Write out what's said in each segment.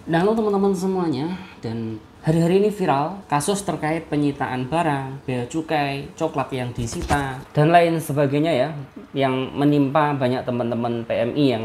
Nah, halo teman-teman semuanya, dan hari-hari ini viral kasus terkait penyitaan barang, bea cukai, coklat yang disita, dan lain sebagainya ya, yang menimpa banyak teman-teman PMI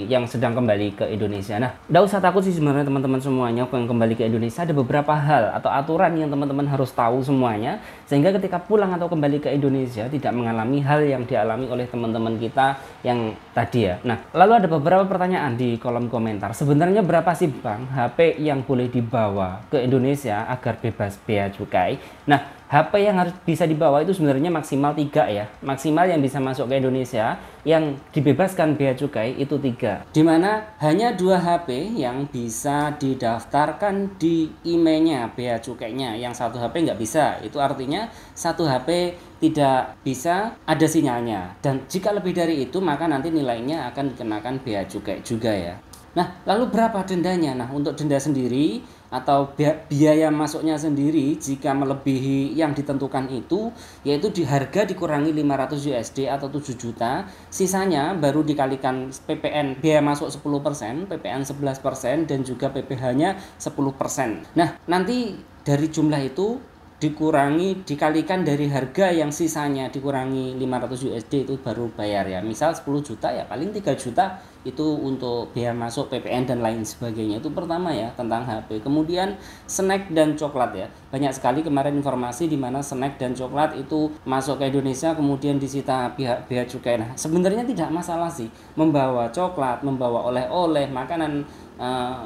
yang sedang kembali ke Indonesia. Nah, nggak usah takut sih sebenarnya teman-teman semuanya yang kembali ke Indonesia. Ada beberapa hal atau aturan yang teman-teman harus tahu semuanya, sehingga ketika pulang atau kembali ke Indonesia tidak mengalami hal yang dialami oleh teman-teman kita yang tadi ya. Nah, lalu ada beberapa pertanyaan di kolom komentar. Sebenarnya berapa sih Bang HP yang boleh dibawa ke Indonesia agar bebas bea cukai? Nah, HP yang harus bisa dibawa itu sebenarnya maksimal 3 ya. Maksimal yang bisa masuk ke Indonesia yang dibebaskan bea cukai itu 3. Dimana hanya 2 HP yang bisa didaftarkan di emailnya bea cukainya. Yang satu HP nggak bisa. Itu artinya satu HP tidak bisa ada sinyalnya. Dan jika lebih dari itu maka nanti nilainya akan dikenakan bea cukai juga ya. Nah, lalu berapa dendanya? Nah, untuk denda sendiri atau biaya masuknya sendiri jika melebihi yang ditentukan itu, yaitu di harga dikurangi 500 USD atau 7 juta, sisanya baru dikalikan PPN biaya masuk 10%, PPN 11%, dan juga PPh-nya 10%. Nah, nanti dari jumlah itu dikalikan dari harga yang sisanya dikurangi 500 USD itu baru bayar ya. Misal 10 juta ya paling 3 juta itu untuk biaya masuk PPN dan lain sebagainya. Itu pertama ya tentang HP. Kemudian snack dan coklat ya. Banyak sekali kemarin informasi di mana snack dan coklat itu masuk ke Indonesia kemudian disita pihak bea cukai. Nah, sebenarnya tidak masalah sih membawa coklat, membawa oleh-oleh, makanan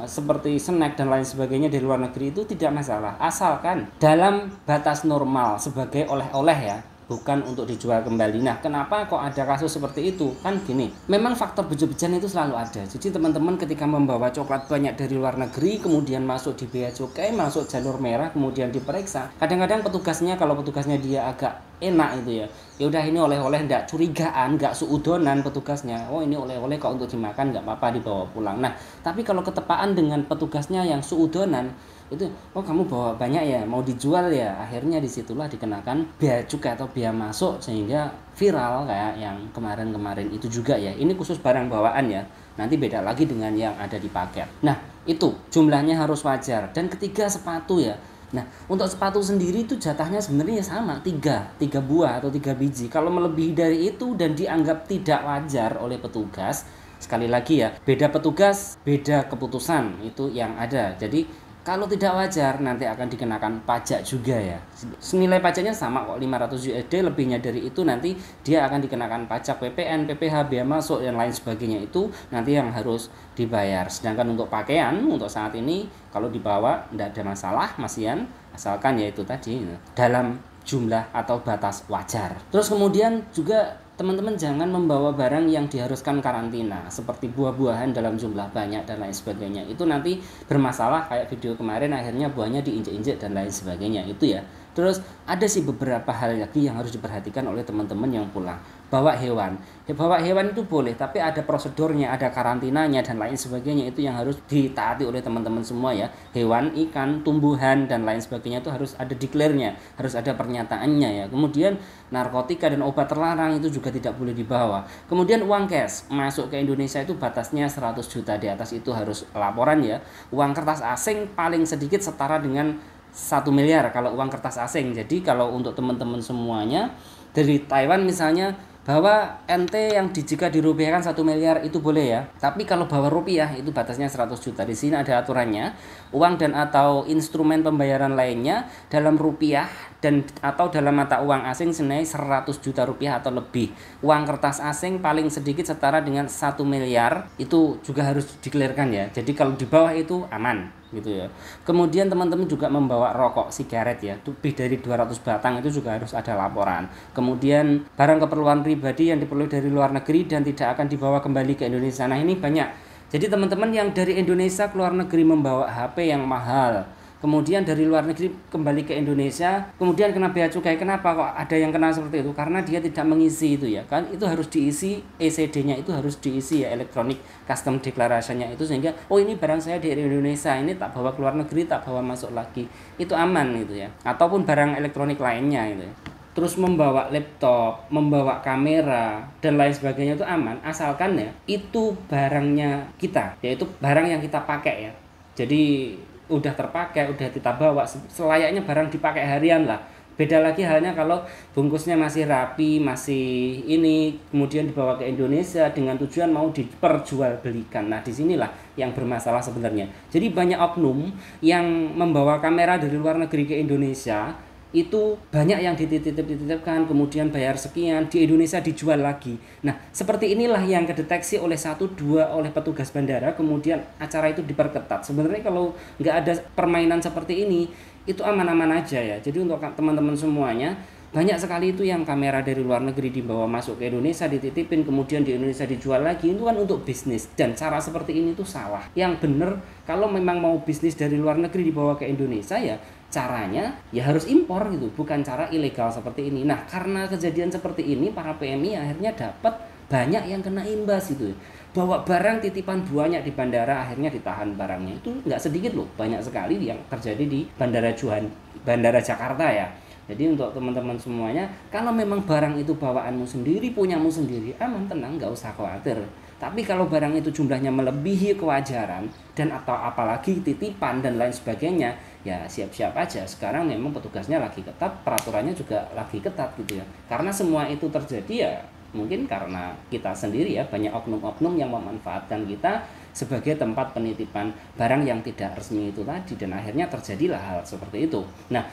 seperti snack dan lain sebagainya dari luar negeri itu tidak masalah, asalkan dalam batas normal sebagai oleh-oleh ya, bukan untuk dijual kembali. Nah, kenapa kok ada kasus seperti itu? Kan gini, memang faktor bejo-bejan itu selalu ada. Jadi teman-teman ketika membawa coklat banyak dari luar negeri, kemudian masuk di bea cukai, masuk jalur merah, kemudian diperiksa. Kadang-kadang petugasnya, kalau petugasnya dia agak enak itu ya, ya udah ini oleh-oleh, nggak curigaan, nggak suudonan petugasnya. Oh, ini oleh-oleh kok untuk dimakan, nggak apa-apa dibawa pulang. Nah, tapi kalau ketepaan dengan petugasnya yang suudonan, itu oh kamu bawa banyak ya, mau dijual ya, akhirnya disitulah dikenakan bea cukai atau bea masuk, sehingga viral kayak yang kemarin-kemarin itu juga ya. Ini khusus barang bawaan ya, nanti beda lagi dengan yang ada di paket. Nah, itu jumlahnya harus wajar. Dan ketiga, sepatu ya. Nah, untuk sepatu sendiri itu jatahnya sebenarnya sama, 3 buah atau 3 biji. Kalau melebihi dari itu dan dianggap tidak wajar oleh petugas, sekali lagi ya, beda petugas, beda keputusan itu yang ada. Jadi kalau tidak wajar nanti akan dikenakan pajak juga ya. Senilai pajaknya sama kok, 500 USD, lebihnya dari itu nanti dia akan dikenakan pajak PPN, PPh, bea masuk dan lain sebagainya, itu nanti yang harus dibayar. Sedangkan untuk pakaian untuk saat ini kalau dibawa tidak ada masalah masian, asalkan yaitu tadi dalam jumlah atau batas wajar. Terus kemudian juga teman-teman jangan membawa barang yang diharuskan karantina seperti buah-buahan dalam jumlah banyak dan lain sebagainya. Itu nanti bermasalah kayak video kemarin, akhirnya buahnya diinjek-injek dan lain sebagainya itu ya. Terus ada sih beberapa hal lagi yang harus diperhatikan oleh teman-teman yang pulang. Bawa hewan. Bawa hewan itu boleh, tapi ada prosedurnya, ada karantinanya dan lain sebagainya, itu yang harus ditaati oleh teman-teman semua ya. Hewan, ikan, tumbuhan dan lain sebagainya itu harus ada declare-nya, harus ada pernyataannya ya. Kemudian narkotika dan obat terlarang itu juga tidak boleh dibawa. Kemudian uang cash masuk ke Indonesia itu batasnya 100 juta, di atas itu harus laporan ya. Uang kertas asing paling sedikit setara dengan 1 miliar kalau uang kertas asing. Jadi kalau untuk teman-teman semuanya dari Taiwan misalnya, bahwa NT yang jika dirupiahkan 1 miliar itu boleh ya. Tapi kalau bawa rupiah itu batasnya 100 juta. Di sini ada aturannya. Uang dan atau instrumen pembayaran lainnya dalam rupiah dan atau dalam mata uang asing senilai 100 juta rupiah atau lebih. Uang kertas asing paling sedikit setara dengan 1 miliar itu juga harus dikelirkan ya. Jadi kalau di bawah itu aman gitu ya. Kemudian teman-teman juga membawa rokok sigaret ya, lebih dari 200 batang itu juga harus ada laporan. Kemudian barang keperluan pribadi yang diperoleh dari luar negeri dan tidak akan dibawa kembali ke Indonesia. Nah, ini banyak. Jadi teman-teman yang dari Indonesia ke luar negeri membawa HP yang mahal, kemudian dari luar negeri kembali ke Indonesia, kemudian kena bea cukai. Kenapa kok ada yang kena seperti itu? Karena dia tidak mengisi itu ya kan, itu harus diisi, ECD-nya itu harus diisi ya, Electronic Custom Declaration-nya itu, sehingga oh ini barang saya dari Indonesia, ini tak bawa ke luar negeri, tak bawa masuk lagi, itu aman gitu ya. Ataupun barang elektronik lainnya itu ya. Terus membawa laptop, membawa kamera dan lain sebagainya itu aman, asalkan ya itu barangnya kita, yaitu barang yang kita pakai ya. Jadi udah terpakai, udah kita bawa selayaknya barang dipakai harian lah. Beda lagi halnya kalau bungkusnya masih rapi, masih ini, kemudian dibawa ke Indonesia dengan tujuan mau diperjualbelikan. Nah, disinilah yang bermasalah sebenarnya. Jadi banyak oknum yang membawa kamera dari luar negeri ke Indonesia, itu banyak yang dititipkan, kemudian bayar sekian, di Indonesia dijual lagi. Nah, seperti inilah yang kedeteksi oleh 1-2 oleh petugas bandara, kemudian acara itu diperketat. Sebenarnya kalau nggak ada permainan seperti ini, itu aman-aman aja ya. Jadi untuk teman-teman semuanya, banyak sekali itu yang kamera dari luar negeri dibawa masuk ke Indonesia, dititipin, kemudian di Indonesia dijual lagi. Itu kan untuk bisnis, dan cara seperti ini tuh salah. Yang bener, kalau memang mau bisnis dari luar negeri dibawa ke Indonesia, ya caranya ya harus impor gitu, bukan cara ilegal seperti ini. Nah, karena kejadian seperti ini, para PMI akhirnya dapat banyak yang kena imbas gitu. Bawa barang titipan banyak di bandara, akhirnya ditahan barangnya. Itu nggak sedikit loh, banyak sekali yang terjadi di Bandara Jakarta ya. Jadi untuk teman-teman semuanya, kalau memang barang itu bawaanmu sendiri, punyamu sendiri, aman, tenang, nggak usah khawatir. Tapi kalau barang itu jumlahnya melebihi kewajaran, dan atau apalagi titipan dan lain sebagainya, ya siap-siap aja. Sekarang memang petugasnya lagi ketat, peraturannya juga lagi ketat gitu ya. Karena semua itu terjadi ya mungkin karena kita sendiri ya, banyak oknum-oknum yang memanfaatkan kita sebagai tempat penitipan barang yang tidak resmi itu tadi, dan akhirnya terjadilah hal seperti itu. Nah,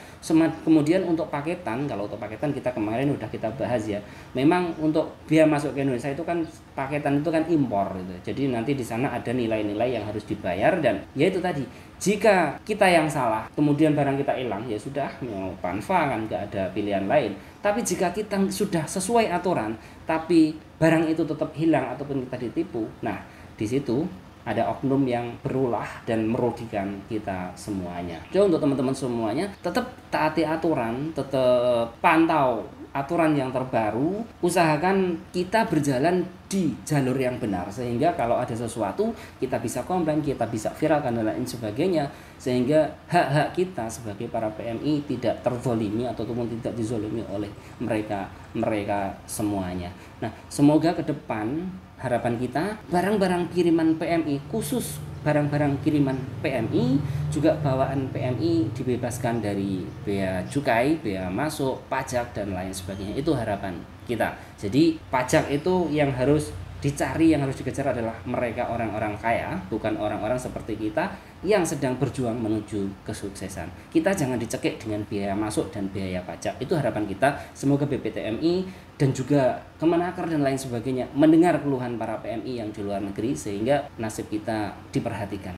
kemudian untuk paketan, kalau untuk paketan kita kemarin udah kita bahas ya. Memang untuk biaya masuk ke Indonesia itu kan paketan itu kan impor gitu. Jadi nanti di sana ada nilai-nilai yang harus dibayar, dan ya itu tadi, jika kita yang salah kemudian barang kita hilang, ya sudah, mau panfa kan nggak ada pilihan lain. Tapi jika kita sudah sesuai aturan tapi barang itu tetap hilang ataupun kita ditipu, nah di situ ada oknum yang berulah dan merugikan kita semuanya. Jadi untuk teman-teman semuanya, tetap taati aturan, tetap pantau aturan yang terbaru, usahakan kita berjalan di jalur yang benar, sehingga kalau ada sesuatu kita bisa komplain, kita bisa viralkan dan lain sebagainya, sehingga hak-hak kita sebagai para PMI tidak terzolimi ataupun tidak dizolimi oleh mereka semuanya. Nah, semoga ke depan harapan kita barang-barang kiriman PMI, khusus barang-barang kiriman PMI, juga bawaan PMI dibebaskan dari bea cukai, bea masuk, pajak dan lain sebagainya. Itu harapan kita. Jadi pajak itu yang harus dicari, yang harus dikejar adalah mereka orang-orang kaya, bukan orang-orang seperti kita yang sedang berjuang menuju kesuksesan. Kita jangan dicekik dengan biaya masuk dan biaya pajak. Itu harapan kita. Semoga BPTMI dan juga Kemenaker dan lain sebagainya mendengar keluhan para PMI yang di luar negeri, sehingga nasib kita diperhatikan.